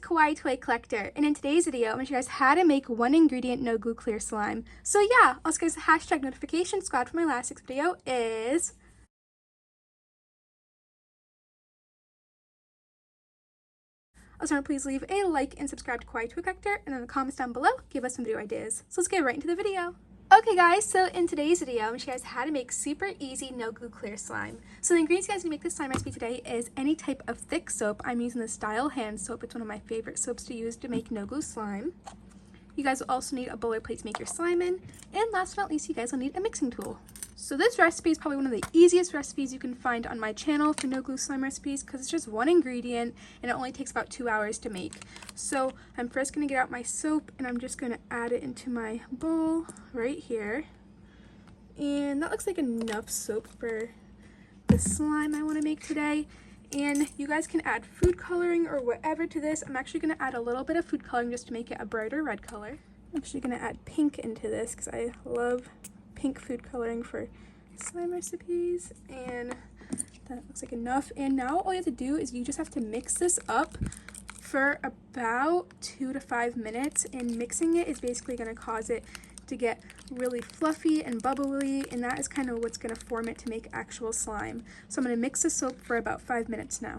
Kawaii Toy Collector, and in today's video I'm going to show you guys how to make one ingredient no glue clear slime. So yeah, also guys, the hashtag notification squad for my last video is also please leave a like and subscribe to Kawaii Toy Collector, and in the comments down below give us some video ideas. So let's get right into the video. Okay guys, so in today's video, I'm going to show you guys how to make super easy no glue clear slime. So the ingredients you guys can make this slime recipe today is any type of thick soap. I'm using the Style hand soap. It's one of my favorite soaps to use to make no glue slime. You guys will also need a bowler plate to make your slime in. And last but not least, you guys will need a mixing tool. So this recipe is probably one of the easiest recipes you can find on my channel for no glue slime recipes because it's just one ingredient and it only takes about 2 hours to make. So I'm first going to get out my soap and I'm just going to add it into my bowl right here. And that looks like enough soap for the slime I want to make today. And you guys can add food coloring or whatever to this. I'm actually going to add a little bit of food coloring just to make it a brighter red color. I'm actually going to add pink into this because I love pink food coloring for slime recipes, and that looks like enough. And now all you have to do is you just have to mix this up for about 2 to 5 minutes, and mixing it is basically going to cause it to get really fluffy and bubbly, and that is kind of what's going to form it to make actual slime. So I'm going to mix the soap for about 5 minutes now.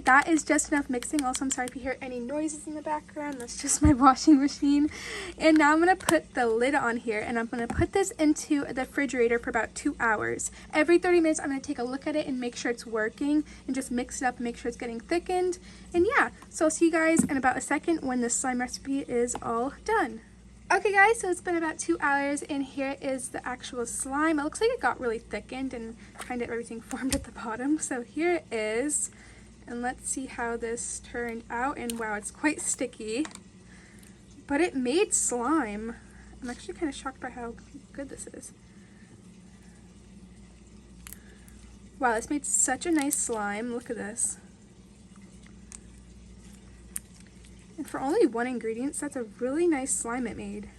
That is just enough mixing. Also, I'm sorry if you hear any noises in the background. That's just my washing machine. And now I'm going to put the lid on here and I'm going to put this into the refrigerator for about 2 hours. Every 30 minutes, I'm going to take a look at it and make sure it's working and just mix it up and make sure it's getting thickened. And yeah, so I'll see you guys in about a second when the slime recipe is all done. Okay guys, so it's been about 2 hours and here is the actual slime. It looks like it got really thickened and kind of everything formed at the bottom. So here it is. And let's see how this turned out. And wow, it's quite sticky, but it made slime. I'm actually kind of shocked by how good this is. Wow, this made such a nice slime. Look at this. And for only one ingredient, that's a really nice slime it made.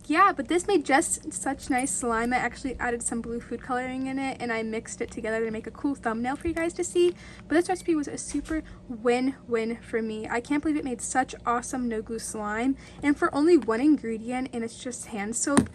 Yeah, but this made just such nice slime. I actually added some blue food coloring in it and I mixed it together to make a cool thumbnail for you guys to see. But this recipe was a super win-win for me. I can't believe it made such awesome no glue slime. And for only one ingredient, and it's just hand soap,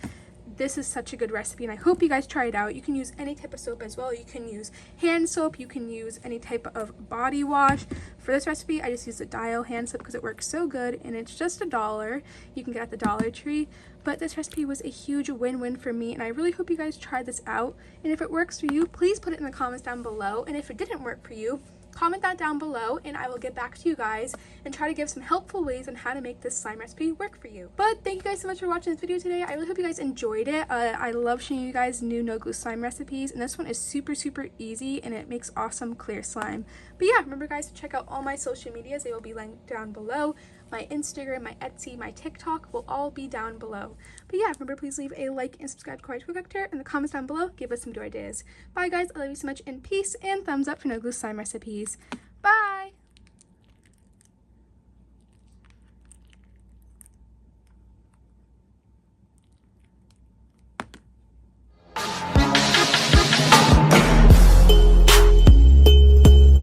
this is such a good recipe and I hope you guys try it out. You can use any type of soap as well. You can use hand soap, you can use any type of body wash. For this recipe, I just used the Dial hand soap because it works so good and it's just $1. You can get at the Dollar Tree. But this recipe was a huge win-win for me and I really hope you guys try this out. And if it works for you, please put it in the comments down below. And if it didn't work for you, comment that down below and I will get back to you guys and try to give some helpful ways on how to make this slime recipe work for you. But thank you guys so much for watching this video today. I really hope you guys enjoyed it. I love showing you guys new no glue slime recipes, and this one is super easy and it makes awesome clear slime. But yeah, remember guys to check out all my social medias. They will be linked down below. My Instagram, my Etsy, my TikTok will all be down below. But yeah, remember please leave a like and subscribe to Kawaii Toy Collector in the comments down below. Give us some video ideas. Bye guys, I love you so much, and peace, and thumbs up for no glue slime recipes.